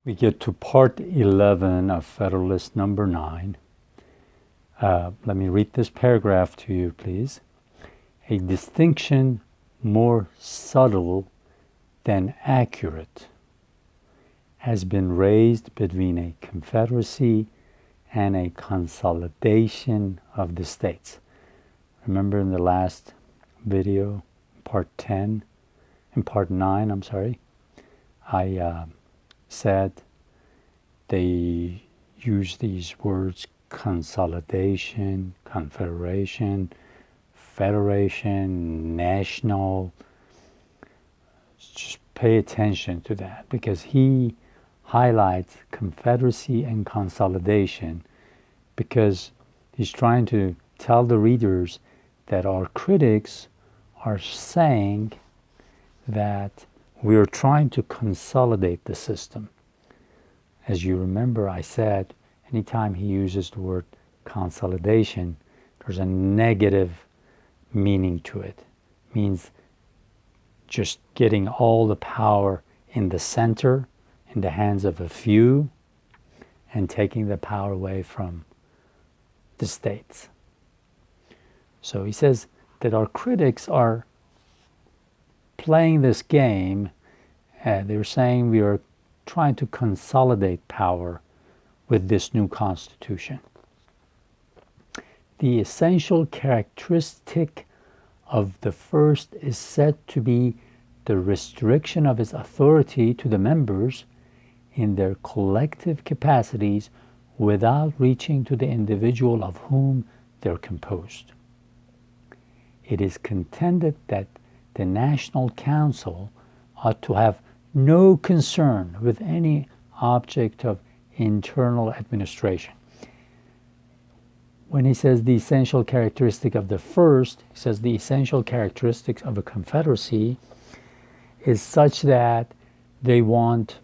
We get to part 11 of Federalist number 9. Let me read this paragraph to you, please. A distinction more subtle than accurate has been raised between a confederacy and a consolidation of the states. Remember in the last video, part 9, I said they use these words consolidation, confederation, federation, national. Just pay attention to that, because he highlights confederacy and consolidation because he's trying to tell the readers that our critics are saying that we are trying to consolidate the system. As you remember, I said anytime he uses the word consolidation, there's a negative meaning to it. It means just getting all the power in the center, in the hands of a few, and taking the power away from the states. So he says that our critics are playing this game. They're saying we are trying to consolidate power with this new constitution. The essential characteristic of the first is said to be the restriction of its authority to the members in their collective capacities without reaching to the individual of whom they're composed. It is contended that the National Council ought to have no concern with any object of internal administration. When he says the essential characteristic of the first, he says the essential characteristics of a confederacy is such that they want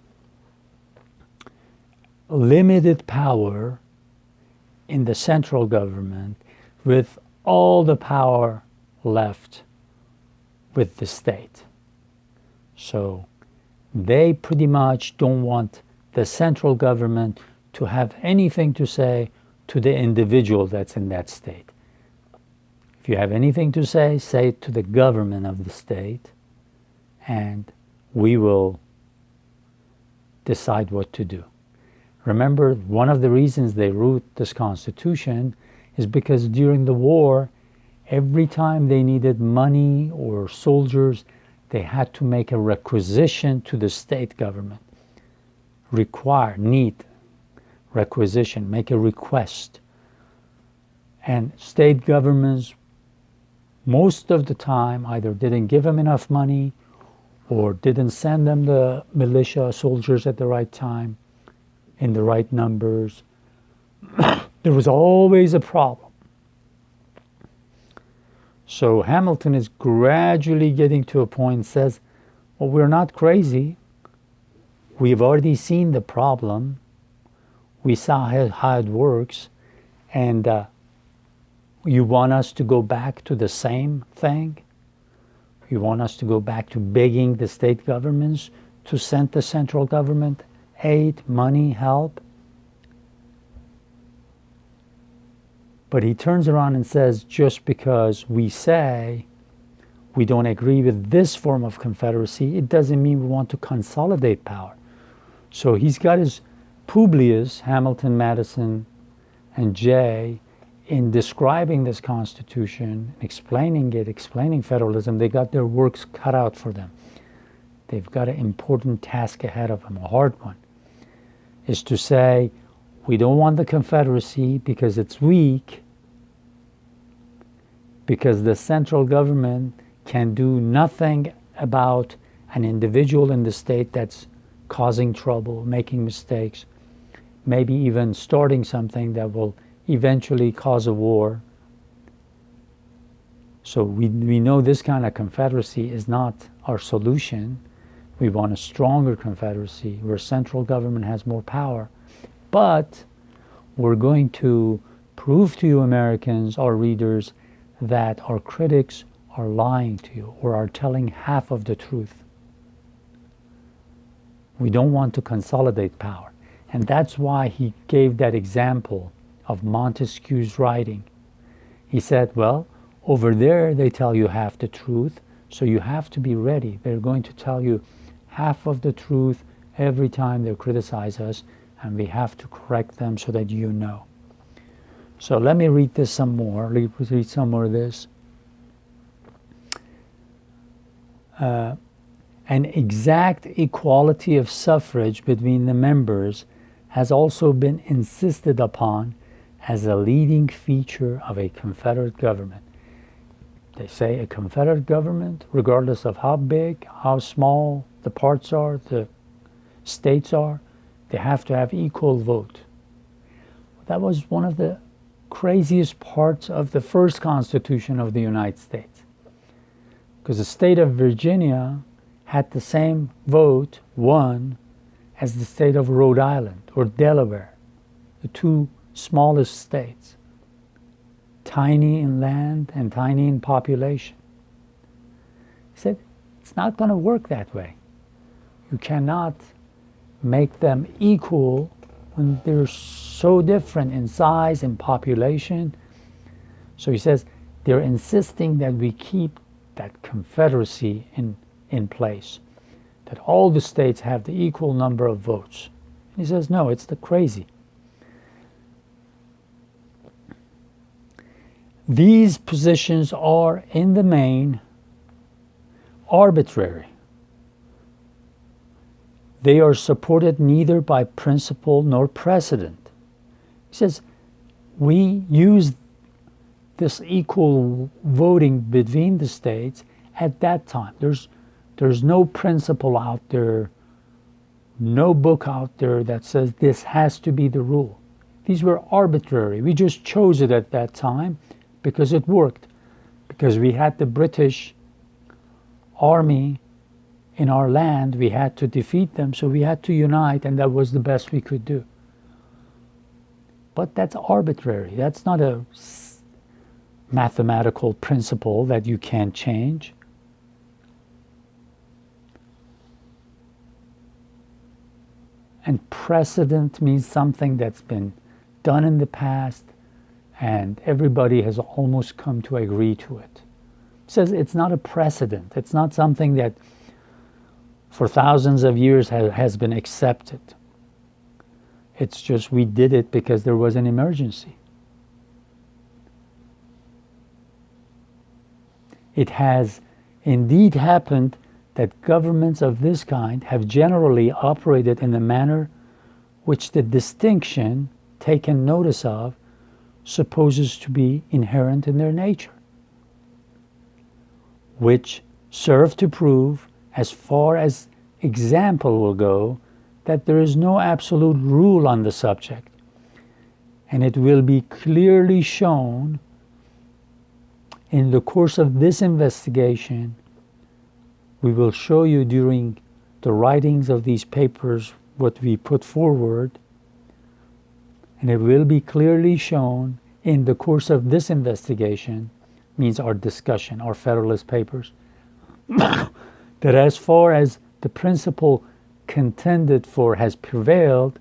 limited power in the central government with all the power left with the state. So they pretty much don't want the central government to have anything to say to the individual that's in that state. If you have anything to say it to the government of the state, and we will decide what to do. Remember, one of the reasons they wrote this constitution is because during the war, every time they needed money or soldiers, they had to make a requisition to the state government. Requisition, make a request. And state governments, most of the time, either didn't give them enough money or didn't send them the militia soldiers at the right time, in the right numbers. There was always a problem. So Hamilton is gradually getting to a point, says, well, we're not crazy. We've already seen the problem. We saw how it works. And you want us to go back to the same thing? You want us to go back to begging the state governments to send the central government aid, money, help? But he turns around and says, just because we say we don't agree with this form of confederacy, it doesn't mean we want to consolidate power. So he's got his Publius, Hamilton, Madison, and Jay, in describing this constitution, explaining federalism, they got their works cut out for them. They've got an important task ahead of them, a hard one, is to say, we don't want the confederacy because it's weak, because the central government can do nothing about an individual in the state that's causing trouble, making mistakes, maybe even starting something that will eventually cause a war. So we know this kind of confederacy is not our solution. We want a stronger confederacy where central government has more power. But we're going to prove to you Americans, our readers, that our critics are lying to you or are telling half of the truth. We don't want to consolidate power. And that's why he gave that example of Montesquieu's writing. He said, well, over there they tell you half the truth, so you have to be ready. They're going to tell you half of the truth every time they criticize us, and we have to correct them so that you know. So let me read this some more. Read some more of this. An exact equality of suffrage between the members has also been insisted upon as a leading feature of a Confederate government. They say a Confederate government, regardless of how big, how small the parts are, the states are, they have to have equal vote. That was one of the craziest parts of the first Constitution of the United States. Because the state of Virginia had the same vote, won, as the state of Rhode Island or Delaware, the two smallest states, tiny in land and tiny in population. He said, it's not going to work that way. You cannot make them equal when they're so different in size and population. So he says, they're insisting that we keep that confederacy in place, that all the states have the equal number of votes. He says, no, it's the crazy. These positions are, in the main, arbitrary. They are supported neither by principle nor precedent. He says, we use this equal voting between the states at that time. There's no principle out there, no book out there that says this has to be the rule. These were arbitrary. We just chose it at that time because it worked, because we had the British army in our land. We had to defeat them, so we had to unite, and that was the best we could do. But that's arbitrary. That's not a mathematical principle that you can't change. And precedent means something that's been done in the past and everybody has almost come to agree to it. It says it's not a precedent. It's not something that for thousands of years has been accepted. It's just we did it because there was an emergency. It has indeed happened that governments of this kind have generally operated in a manner which the distinction taken notice of supposes to be inherent in their nature, which serve to prove, as far as example will go, that there is no absolute rule on the subject, and it will be clearly shown in the course of this investigation. We will show you during the writings of these papers what we put forward, and it will be clearly shown in the course of this investigation, means our discussion, our Federalist Papers, that as far as the principle contended for has prevailed,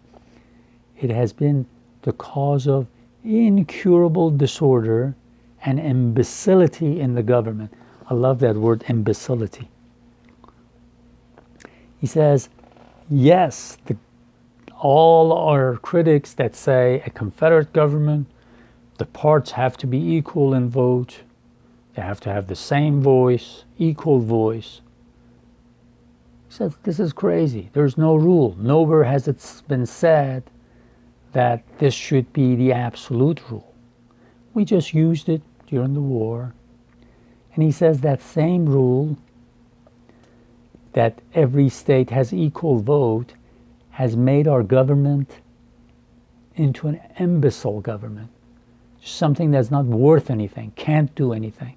it has been the cause of incurable disorder and imbecility in the government. I love that word, imbecility. He says, yes, all our critics that say a Confederate government, the parts have to be equal in vote, they have to have the same voice, equal voice. He says, this is crazy. There's no rule. Nowhere has it been said that this should be the absolute rule. We just used it during the war. And he says that same rule, that every state has equal vote, has made our government into an imbecile government. Something that's not worth anything, can't do anything.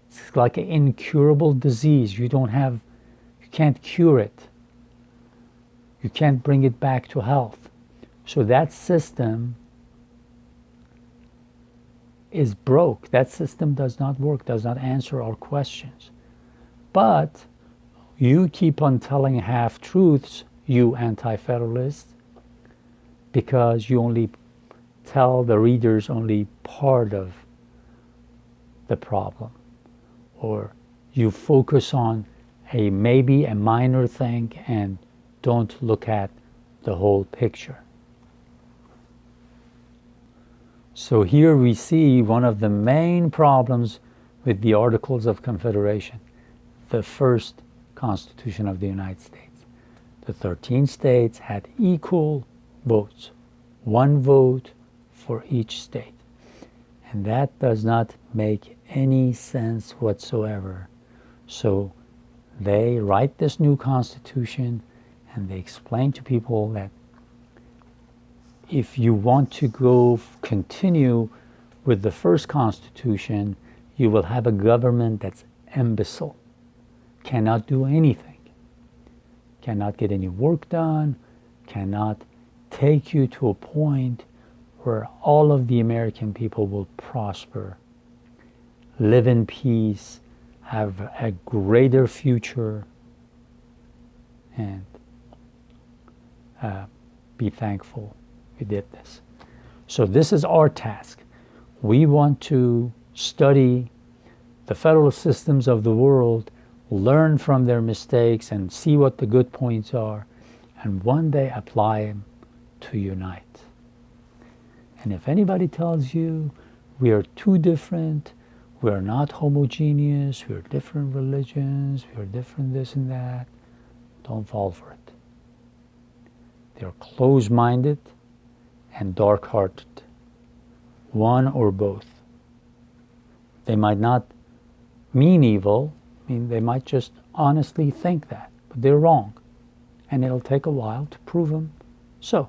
It's like an incurable disease. You can't cure it. You can't bring it back to health. So that system is broke. That system does not work, does not answer our questions. But you keep on telling half-truths you anti-federalists, because you only tell the readers only part of the problem, or you focus on maybe a minor thing and don't look at the whole picture. So here we see one of the main problems with the Articles of Confederation, the first Constitution of the United States. The 13 states had equal votes, one vote for each state. And that does not make any sense whatsoever. So they write this new Constitution and they explain to people that if you want to continue with the first Constitution, you will have a government that's imbecile, cannot do anything, cannot get any work done, cannot take you to a point where all of the American people will prosper, live in peace, have a greater future, and be thankful we did this. So this is our task. We want to study the federal systems of the world, learn from their mistakes and see what the good points are, and one day apply them to unite. And if anybody tells you we are too different, we are not homogeneous, we are different religions, we are different this and that, don't fall for it. They're closed-minded and dark-hearted, one or both. They might not mean evil, they might just honestly think that, but they're wrong. And it'll take a while to prove them so.